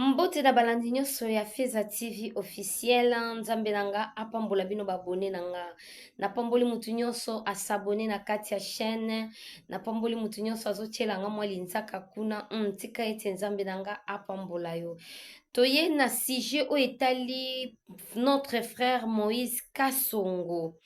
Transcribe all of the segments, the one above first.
Mbote na balandi nyonso ya Feza TV officiel nzambe nanga apambola bino babone nanga napamboli mutu nyonso asabone na kati ya chaîne napamboli mutu nyonso azotiela nga mwa linzaka kuna tika ete nzambe nanga apambola yo toye na sujet oyo etali notre frère Moïse Kasongo.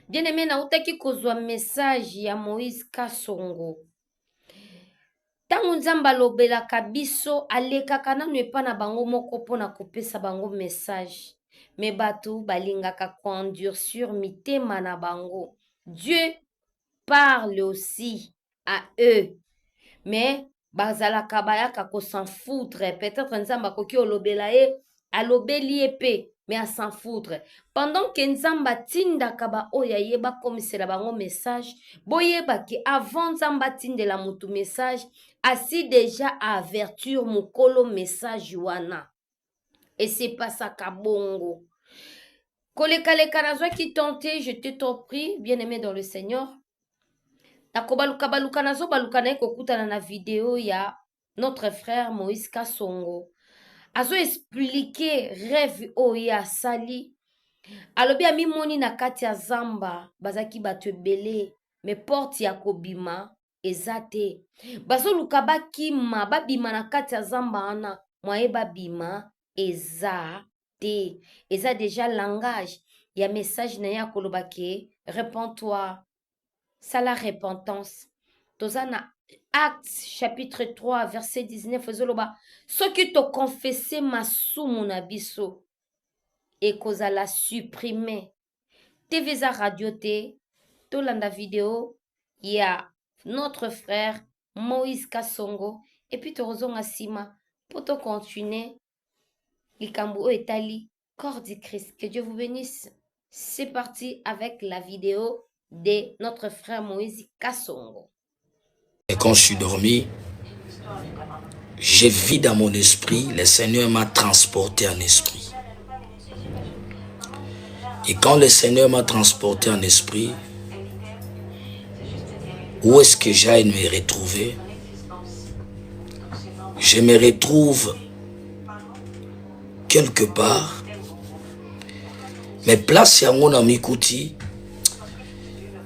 Bien aimé nautaki kozwa message ya Moïse Kasongo. Tangu nzamba alobelaka biso alekaka nanu epa na bango moko mpona kopesa bango message. Me bato balingaka koendurcir mitema na bango. Dieu parle aussi à eux. Mais bazalaka bayaka ko s'en foutre. Peut-être nzamba koki olobela ye alobeli epe. Mais à s'en foutre. Pendant que nzamba tindaka ba oya yeba komisela bango message, boyeba ki avant nzamba tindela mutu message, asi déjà avertir mukolo message wana. Et c'est pas ça kabongo. Koleka nazwa ki tenter, je te prie, bien-aimé dans le Seigneur. Nakobaluka nazo baluka na kokutana na video ya notre frère Moïse Kasongo. Azo expliquer rêve oya sali. Alobi amimoni na kati ya zamba bazaki bato ebele me porte ya kobima ezate. Bazo luka bakima babima na kati ya zamba ana mwaye babima ezate. Eza déjà langage ya message na ya koloba ke réponds-toi. Ça la repentance. Tozana Actes chapitre 3 verset 19 ezoloba soki to confesser masumu na biso et kozala supprimer TVza radio te tolanda vidéo ya notre frère Moïse Kasongo et puis torozonga sima pour to continuer likambo etali corps du Christ. Que Dieu vous bénisse. C'est parti avec la vidéo de notre frère Moïse Kasongo. Et quand je suis dormi, j'ai vu dans mon esprit, le Seigneur m'a transporté en esprit. Et quand le Seigneur m'a transporté en esprit, où est-ce que j'aille me retrouver? Je me retrouve quelque part, mais place ya ngona mikuti,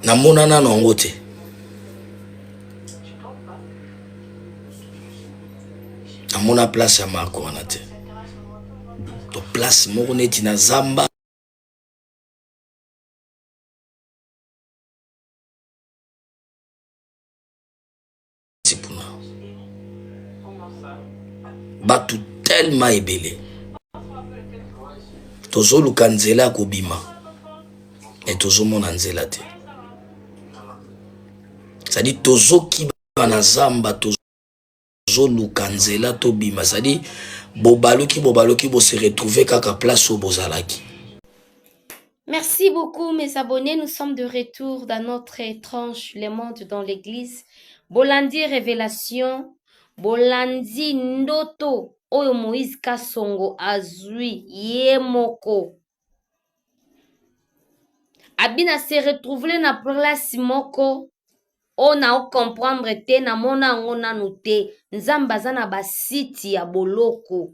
na monana nangote. Amona place ya mako wana te. To place moko neti na zamba. Tipuna. Batu tellement ebele. Tozo luka nzela kobima. Et tozo mona nzela te. Ça dit tozo kiba na zamba tozo lukanzela to bima sadi bobaloki bo se retrouver kaka place au bozalaki. Merci beaucoup mes abonnés, nous sommes de retour dans notre étrange le monde dans l'église. Bolandi révélation, bolandi ndoto oyo Moïse Kasongo azui yemoko. Abina se retrouver na place moko. On a comprendre te na mona ngona note nzamba zana basiti ya boloko.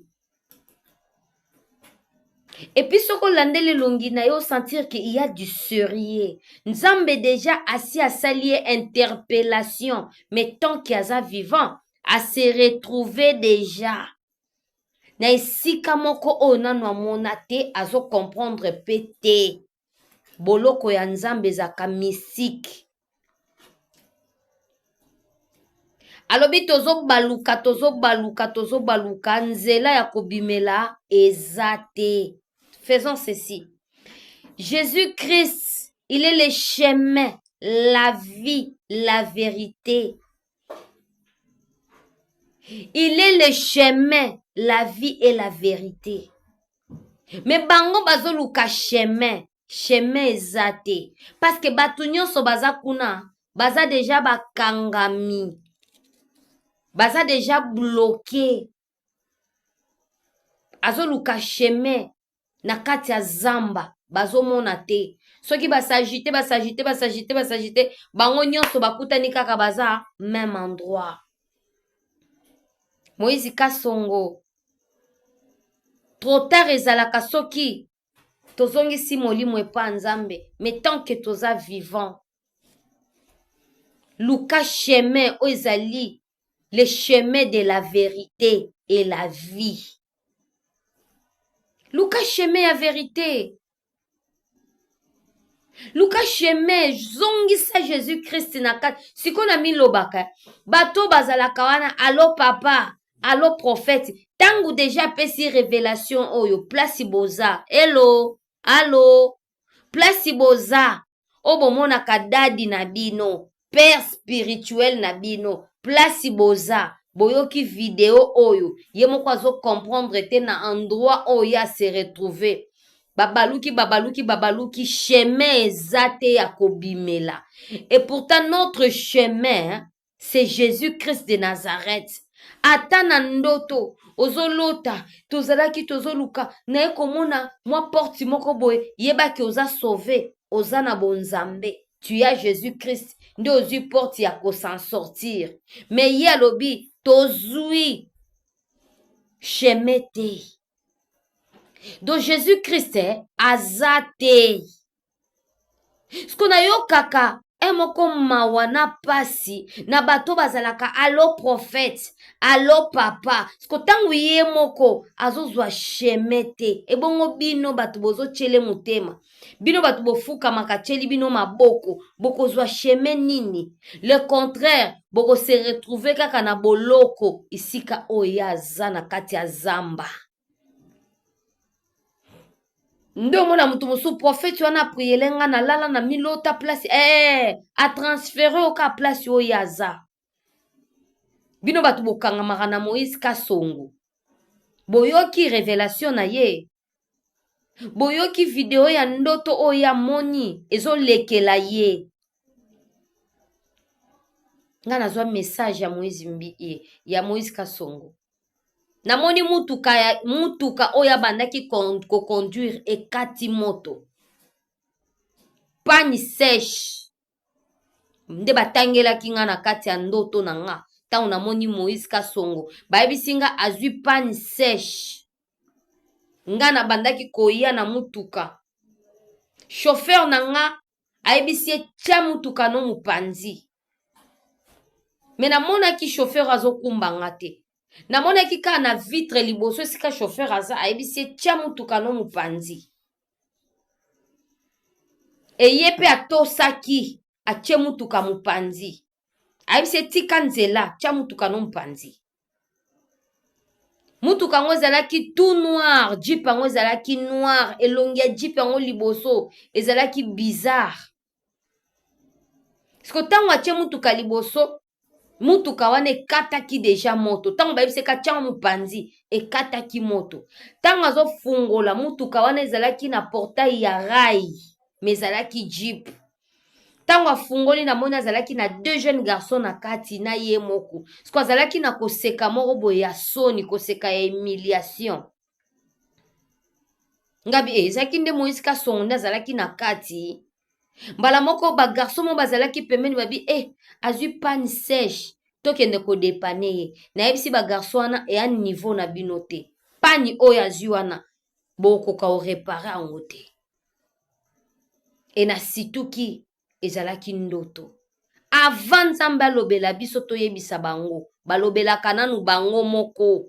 Et puis soko landele longi na yo sentir qu'il y a du sérieux. Nzambe déjà assis à salier interpellation, mais tant qu'il y a vivant à se retrouver déjà. Na esika moko ona no mona te azo comprendre pété. Boloko ya nzambe zaka mystique. Alobi tozo baluka nzela ya kobimela ezate. Faisons ceci. Jésus-Christ, il est le chemin, la vie, la vérité. Il est le chemin, la vie et la vérité. Mais bango bazo luka chemin ezate. Parce que batu nyonso baza kuna, baza déjà bakangami. Baza déjà bloqué. Azo luka chemin na kati ya zamba bazo mona te. Soki basagite bango nyonso bakutani kaka baza même endroit. Moïse Kasongo trop tard ezalaka soki tozongisi molimo epa nzambe, mais tant que toza vivant luka chemin oyo ezali le chemin de la vérité et la vie. Luka chemin ya vérité, luka chemin zongisa Jésus Christ na kati. Siko na milobaka bato bazalaka wana allo papa allo prophète, tangu deja pesi révélation oyo place boza hello allo place boza o bomonaka dadi na bino père spirituel na bino place boza boyoki video oyo ye moko azo comprendre te na endroit oyo ya se retrouver babaluki chemin eza te ya kobimela. Et pourtant notre chemin c'est Jésus-Christ de Nazareth. Ata na ndoto ozolota tozalaki tozoluka naye komona mwa porti moko boye yebaki oza sauvé oza na bonzambe, tu as Jésus-Christ nde ozwi porte ya kosan sortir. Mais ye alobi tozwi chemin te. Donc Jésus-Christ aza te. Siko na yo kaka moko mawa na pasi na bato bazalaka allo prophète allo papa, siko tangu ye moko azozwa chemin te. Ebongo bino bato bozotyele motema, bino bato bofukamaka tyeli bino maboko, bokozwa chemin nini? Le contraire, boko se retrouver kaka na boloko isika oyo aza na kati ya zamba. Ndo mona mutu mosu prophète wana priele nga na lala na milota place a transféré oka place oyo aza. Bino batu bokangamaka na Moïse Kasongo, boyoki révélation na ye, boyoki video ya ndoto oyo ya moni ezolekela ye. Nga nazwa message ya Moïse Kasongo. Namoni mutuka oyo abandaki koconduire ekati moto pani sèche nde batangelaki nga na kati ya ndoto na nga ntango namoni Moïse Kasongo bayebisi nga azwi pani sèche. Nga na bandaki koya na mutuka, chauffeur na nga ayebisi ye tia mutuka no mopanzi, me namonaki chauffeur azokumba nga te. Namonaki ka na vitre liboso esika chauffeur aza ayebisi ye tia mutuka no mopanzi. Eye pe atosaki atie mutuka mopanzi, ayebisi ye tika nzela tia mutuka no mopanzi. Mutuka yango ezalaki tout noir, jeep yango ezalaki noir, elongi ya jeep yango liboso ezalaki bizarre. Siko tango atie mutuka liboso, mutuka wana ekataki deja moto. Tango bayebisi tia mopanzi ekataki moto. Tango azofungola mutuka wana ezalaki na portail ya rail, mais ezalaki jeep. Tango afungoli namoni azalaki na deux jeunes garçons na kati na ye moko. Siko azalaki na koseka moko boye ya soni, koseka ya humiliation. Ngabi ezalaki nde Moïse Kasongo nde azalaki na kati. Mbala moko ba garçon mo bazalaki pembeni babi azwi pani sèche tokende kodepane ye. Nayebisi ba garçon wana eya niveau na bino te. Pani oyo azwi wana bokoka o réparer yango te. E na situki ezalaki ndoto. Avant Nzambe alobela biso toyebisa bango, balobelaka nanu bango moko.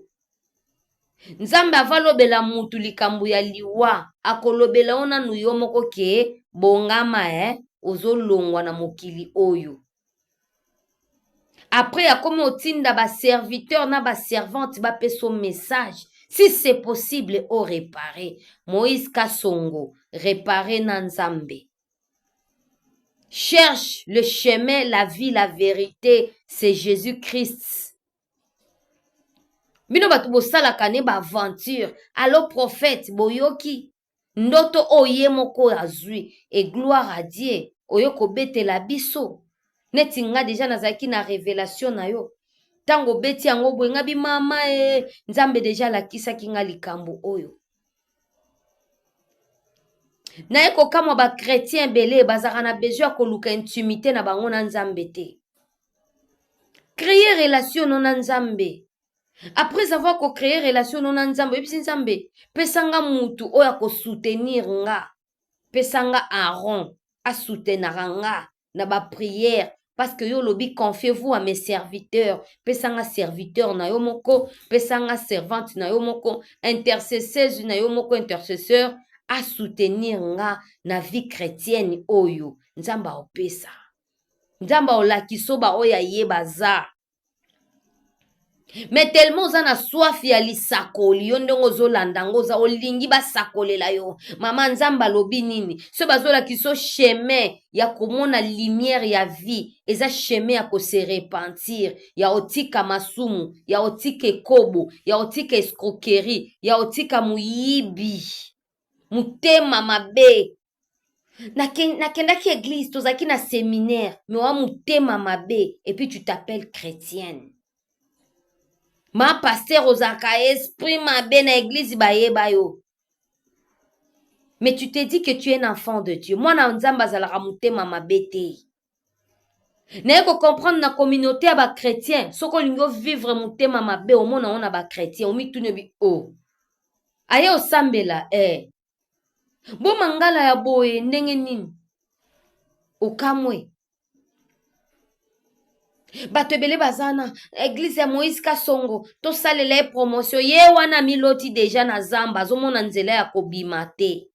Nzambe avalobela mutu likambo ya liwa, akolobela ona nu yo moko ke bongama ozolongwa na mokili oyo. Après yakomi otinda ba serviteur na ba servante ba peso message, si c'est possible o réparer. Moïse Kasongo réparer na Nzambe. Cherche le chemin, la vie, la vérité, c'est Jésus-Christ. Bino batu bosalaka ne ba aventure, allo prophète boyoki ndoto oye moko azwi et gloire à Dieu oyo kobetela biso. Neti nga deja nazaki na révélation na yo. Tango beti yango boye nga bimama Nzambe deja lakisaki nga likambo oyo. Na eko kama ba chrétien belé bazaka na besoin koluka intimité na bango na Nzambe te. Créer relation na Nzambe. Après avoir créé relation na nzambe, ebisi nzambe, pesanga mutu oya ko soutenir nga. Pesanga Aaron, a soutenir nga na ba prière. Parce que yo lobi, confiez-vous à mes serviteurs. Pesanga serviteur na yo moko, pesanga servante na yo moko, intercesseuse na yo moko, intercesseur, a soutenir nga na vie chrétienne oyo. Nzamba opesa. Nzamba olakiso ba oya yeba za. Mais tellement oza na soif ya lisakoli yo ndenge ozolanda ngo oza olingi basakolela yo mama nzambe alobi nini so bazolakisa so chemin ya komona lumière ya vie eza chemin ya kose repentir ya otika masumu ya otika ekobo ya otika escroquerie ya otika muyibi mutema mabe nakendaki église tozalaki na séminaire mais wa mutema mabe et puis tu t'appelles chrétienne. Ma pasteur ozaka esprit mabe na église bayeba yo. Mais tu te dis que tu es un enfant de Dieu. Moi na nzamba zalaka mutema mabe te. Na ko comprendre na communauté ya ba chrétien, soko lingo vivre mutema mabe o mona ona ba chrétien, o mitune bi o. Aye osambela Bo mangala ya boye ndenge nini? Okamwe. Bato ebele bazana église ya Moïse Kasongo to salela promotion ye wana miloti deja na zamba azomona nzela ya kobima te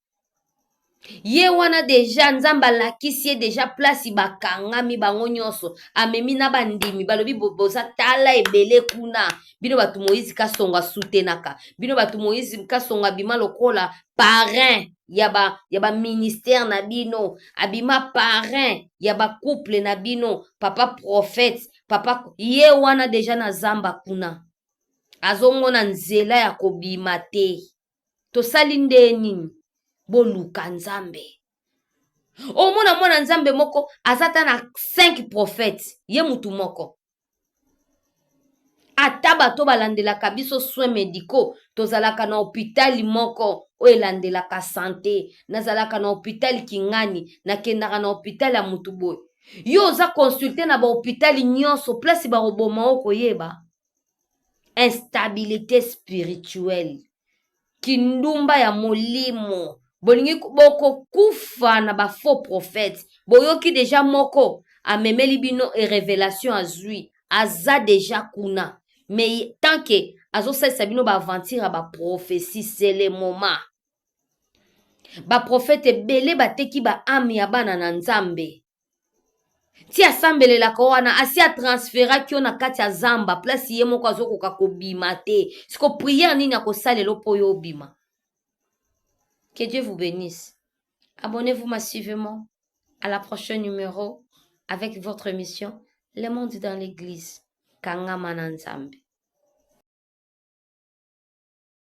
ye wana deja nzamba lakisi ye deja place bakangami bango nyonso amemi na bandimi balobi boza tala ebele kuna bino bato Moïse Kasongo asutenaka bino bato Moïse Kasongo abima lokola parrain ya ba ministère na bino abima parrain ya ba couple na bino papa prophète papa ye wana deja na zamba kuna azomona nzela ya kobima te tosali nde nini boluka nzambe omona mwana nzambe moko azata na 5 prophètes ye mutu moko ata bato balandelaka biso soins médicaux tozalaka na hôpital moko oyo elandelaka santé nazalaka na hôpital Kingani nakendaka na hôpital ya mutu boye yo oza consulté na bahôpital nyonso place baroboma o koyeba instabilité spirituelle kindumba ya molimo bolingi bokokufa na bafaux prophète boyoki deja moko amemeli bino e révélation azwi aza deja kuna mais tant que azosalisa bino baaventure ya baprophétie c'est le moment baprophète ebele bateki baame ya bana na nzambe ti asambelelaka wana asi atransferaki yo na kati ya zamba place ye moko azokoka kobima te siko prière nini akosalela mpo yo obima. Que Dieu vous bénisse. Abonnez-vous massivement à la prochaine numéro avec votre émission Le Monde dans l'Église. Kanga Mananzambe.